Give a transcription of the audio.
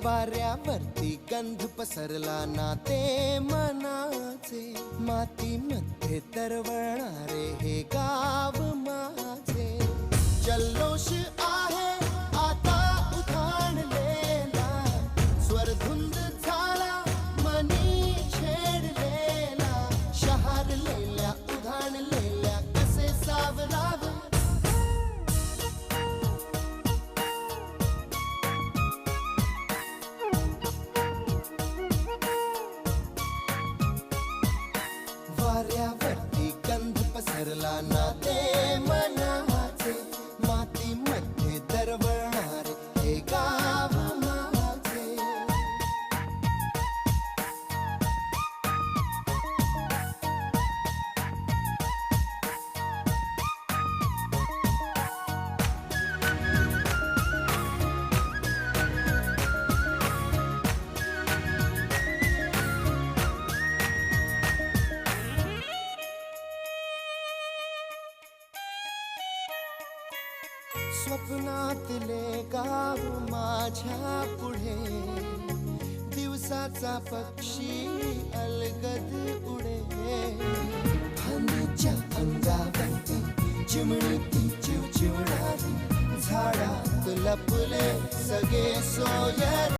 वाऱ्यावरती गंध पसरला ना ते मनाचे, मातीमध्ये तरवळणारे हे गाव माझे. जल्लोष आहे आता उधाणलेला, स्वरधुंद झाला मनी छेडलेला. शहारलेल्या उधाणलेल्या कसे सावरावे, वाऱ्यावरती गंध पसरला ना ते मनाचे, मातीमध्ये दरवळणारे हे गाव माझे. स्वप्नातले गाव माझ्या पुढे, दिवसाचा पक्षी अलगद उडे. फांदीच्या अंगावरती चिमणी ती चिवचिवणारी, झाडात लपले सगळे सोयर.